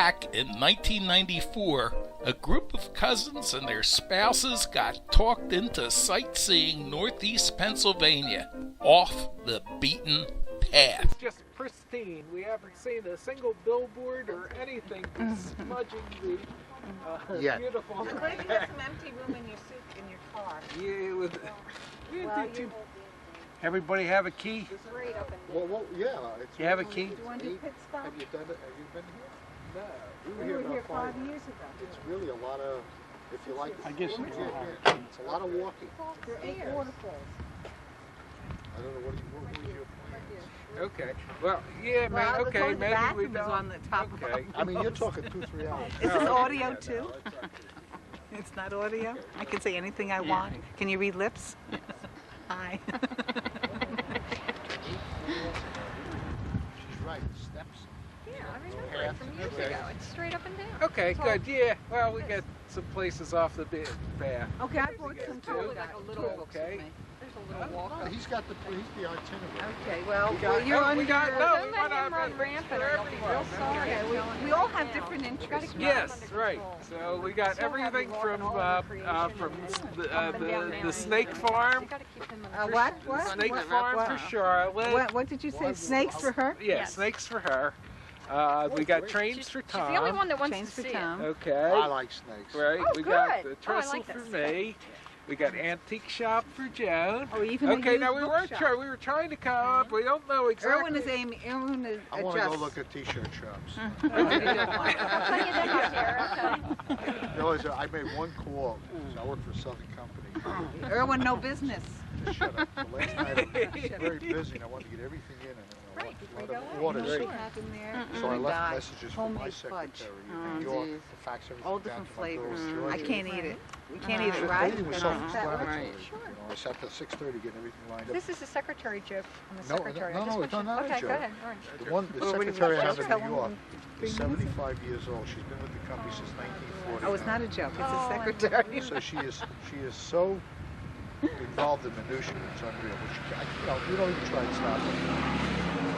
back in 1994, a group of cousins and their spouses got talked into sightseeing Northeast Pennsylvania, off the beaten path. It's just pristine. We haven't seen a single billboard or anything smudging the beautiful. I'm glad you have some empty room in your car. Yeah, with Well, Everybody have a key? straight up and down. Well, yeah. It's You have a key? Do you want to do pit stop? Have you done it? Have you been here? no. We were here 5 years ago. It's really a lot of, if you like, I guess you it's can have a lot of walking. There are 8 waterfalls. I don't know what was your plan. Okay. Well, yeah, Well, man. the Okay, toilet maybe we bathroom is don't. on the top of Okay. I mean, you're talking 2-3 hours. Is this Oh, audio yeah, too? no, it's okay. It's not audio? I can say anything I want. Can you read lips? Hi. She's right. Steps. Yeah, I remember it from years Okay. ago. It's straight up and down. Okay, It's all- good. Yeah. Well, we got some places off the path. Okay, I brought some Probably too. like a little Okay. There's a little walk No, up. he's the itinerary. Okay, well, We got, you're on we got, your... no, Don't we let want to him run rampant or he'll be real sorry. Okay, we all have different interests. keep Yes, under right. control. So we got Still have everything you from walking all over creation the up and down the mountains. snake farm, You gotta keep him in What? the What? snake What? farm What? for Charlotte. What did you say? Snakes for her? Yeah, Yes. snakes for her. We got trains for She's the only Tom. one that wants Chains to for see it. Tom. Okay. I like snakes. Right. Oh, we good. got the Oh, I trestle like for that me. We got antique shop for Joan. Oh, even Okay, now we were trying to come up. We don't know exactly. Erwin is aiming. Erwin is I want to go adjusts. look at t-shirt shops. Plenty of them out there, okay. You know, I made one call. So I work for a Southern company. Erwin, no business. Just shut up. The last night I was very busy and I wanted to get everything in and Right, a before lot you of go orders. You know what happened there? So I We left got messages for my homemade secretary fudge. in Oh, New York geez. to fax everything All down different to my flavors. girls, I Georgia. can't eat it. We can't eat The it, right? lady was That self-explanatory. way? You know, I sat till 6:30 getting everything lined up. This is a secretary joke. I'm a No, secretary. no, I just no, want it's not you- a Okay, joke. go ahead. All right. The Well, what do you secretary I want? have Tell in New York is 75 years old. She's been with the company since 1940. Oh, it's not a joke. It's a Oh, secretary. So she is so involved in minutia, it's unreal. But you don't even try and stop her.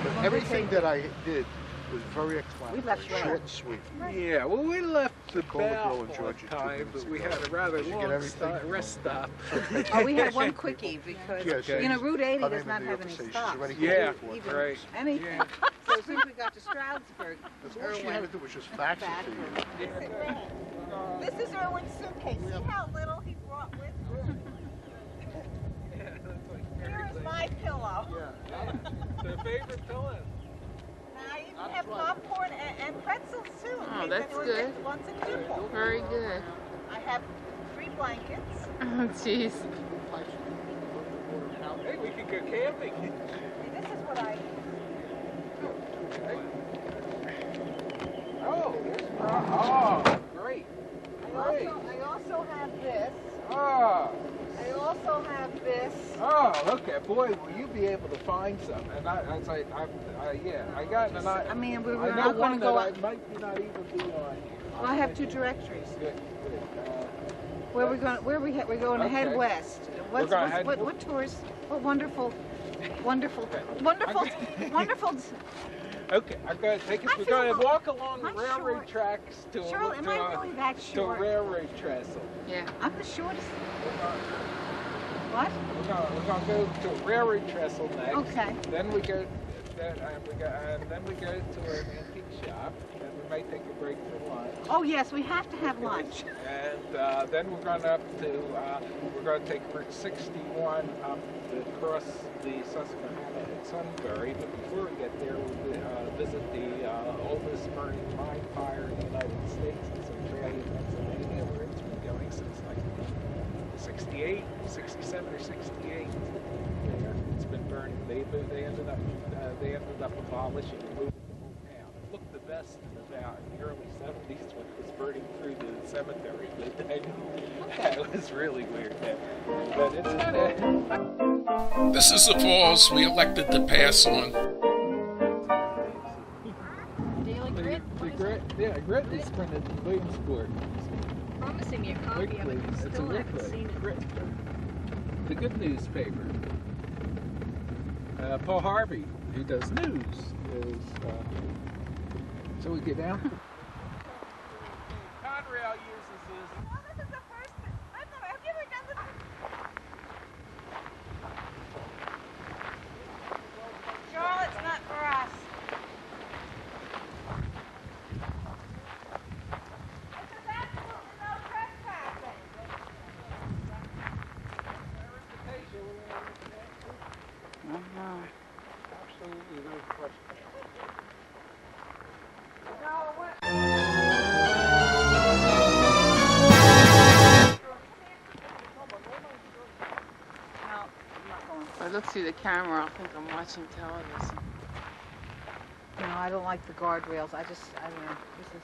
But everything that I did was very explanatory, left short and sweet. Yeah, well, we left the Call the girl in bell Georgia on 2 time, minutes but we ago. had a rather Did you get long everything? rest stop. Oh, we had one quickie because, Yeah, so you know, Route 80 her does name not in have the any office says stops. She's already Yeah, called for it. Even right. anything. Yeah. So as soon as we got to Stroudsburg, All she had to do was just fax it to you. This is Erwin's suitcase. See how little he brought with him? Here is my pillow. The favorite pillow. Now I even have popcorn and pretzels too. Oh, that's good. Wants a nibble. Very good. I have 3 blankets. Oh, jeez. Hey, we could go camping. See, this is what I. Oh, great. I also have this. Oh, I also have this. oh, okay. Boy, will you be able to find some? And I got an I mean, we I were know not going one to go. that I might not even be on here. Well, I have 2 directories. Good, good. Where we going? We're going to head Okay. west. gonna head- What tours? What wonderful. Wonderful. Okay, I'm going to take us. I We're feel going to like- walk along the am I railroad short? tracks to Shirley, am I really that to a short? railroad trestle. Yeah. I'm the shortest. We're going, What? we're going to go to a railroad trestle next. Okay. Then we go. Then we go to an antique shop. Then we might take a break for lunch. Oh yes, we have to have lunch. And then we're going we're going to take Route 61 up to cross the Susquehanna at Sunbury. But before we get there, we'll visit the oldest burning mine fire in the United States in Centralia, Pennsylvania, where it's been going since like 67 or 68. There, it's been burning. They ended up abolishing and moving the whole town. It looked the best in the early 70s when it was burning through the cemetery. But it was really weird then. But it's kind of. This is the falls we elected to pass on. Daily Grit? Grit is printed in Williamsport. Promising you a copy of Weekly. it. It's a Still haven't weekly. seen it. Grit. The good newspaper. Paul Harvey, who does news, is. So we get down. trail uses this. Oh, this is the first. Have you ever done this? Charlotte's not for us. This is absolutely no trespassing. Absolutely no question. If I look through the camera, I'll think I'm watching television. No, I don't like the guardrails. I don't know. This is.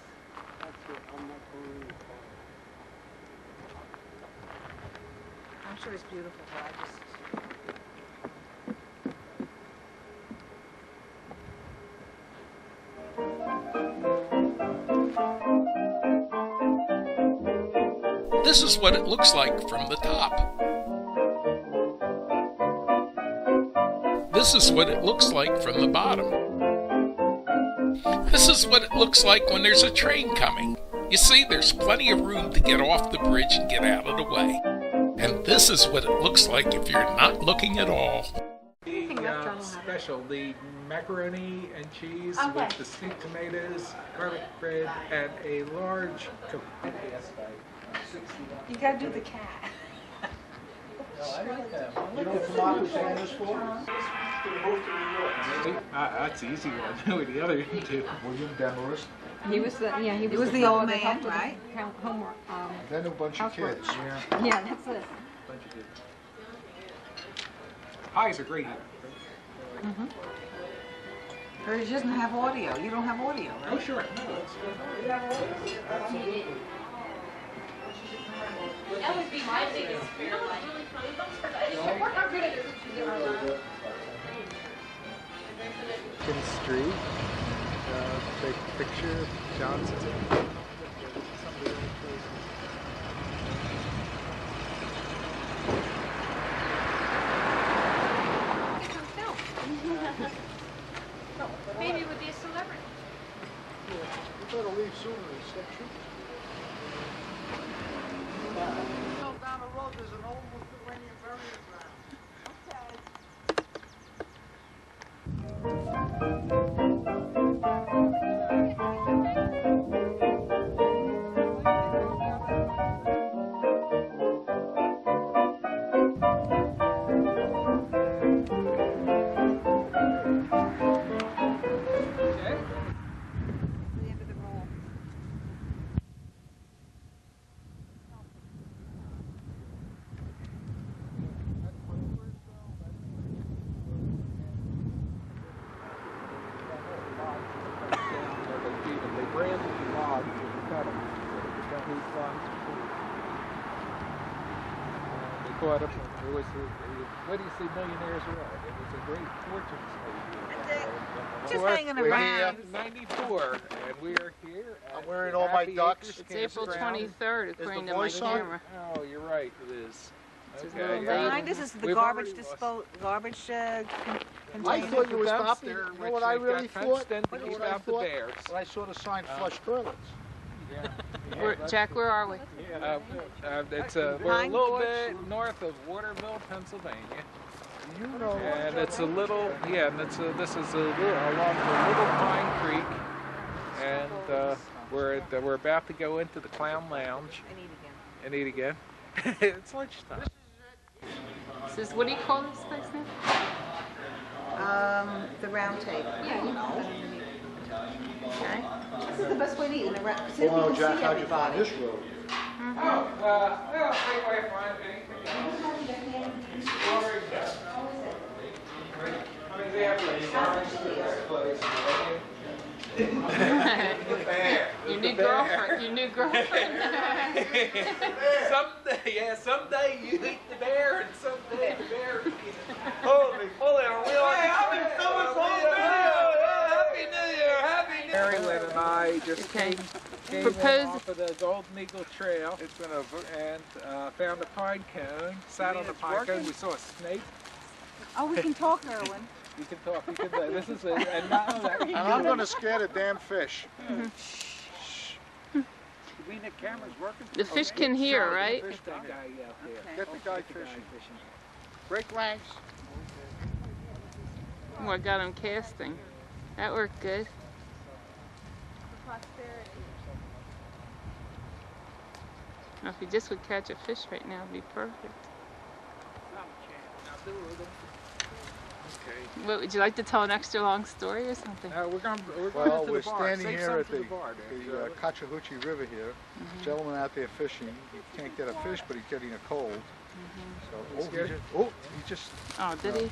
I'm sure it's beautiful, but I just. This is what it looks like from the top. This is what it looks like from the bottom. This is what it looks like when there's a train coming. You see, there's plenty of room to get off the bridge and get out of the way. And this is what it looks like if you're not looking at all. The special, the macaroni and cheese with the sweet tomatoes, garlic bread, and a large You gotta do the cat. You know what tomato sand is for? That's an easy one. Who the other two? William Demarest. He was the, yeah, he was, It was the old man, right? Homework, Then a bunch of housework. kids. yeah, that's it. Pies are great. Or he doesn't have audio. You don't have audio, right? Oh, sure. That would be my biggest fear. You know what's really funny about this? I just we're not good at it. Kin Street. Big picture of Johnson. Maybe it would be a celebrity. You better leave sooner than step shooting. Down the road, there's an old Lithuanian burial ground. Caught up. It was what do you see, Millionaires Row? It was a great fortune slave. Just hanging around. 94, and we are here. I'm wearing all my ducks. It's April 23rd, according to my voice on? camera. Oh, you're right. It is. It's a Okay. little Behind us is the We've garbage already lost- garbage I container. thought you was Dumpster, stopping. You know which what I they've really got thought? fenced in to You know keep what I out the thought? bears. When I saw the sign, flush toilets. Jack, where are we? We're a Pine little Gorge. bit north of Waterville, Pennsylvania, You know. and it's a little this is along the Little Pine Creek, and we're about to go into the Clown Lounge and eat again. It's lunchtime. Says, what do you call this place now? The round table. Yeah, you know. Okay. This is the best way to eat in a round, so you Oh, can Jack, see how'd you find everybody. this road? Well, same way I find anything else. Your new girlfriend. Your new girlfriend. Someday you eat the bear, and someday the bear eats you. Holy, are we on? Happy New Year! Happy New Year! Marilyn and I just came Propose- off of the Golden Eagle Trail. It's been and found a pine cone. Sat on the pine cone. We saw a snake. Oh, we can talk, Erwin. You can talk. You can. This is and not only that. And I'm gonna scare the damn fish. We mean the camera's working? The fish can hear, right? Fish down there. Okay. Get the guy fishing. Break legs. Oh, I got him casting. That worked good. Now, if he just would catch a fish right now, it'd be perfect. Okay. What, would you like to tell an extra long story or something? We're going Well, to we're the bar. standing Save here some at for the bar there. Cachahoochee River here. Gentleman out there fishing. He can't get a fish, but he's getting a cold. So, he just Oh, did he?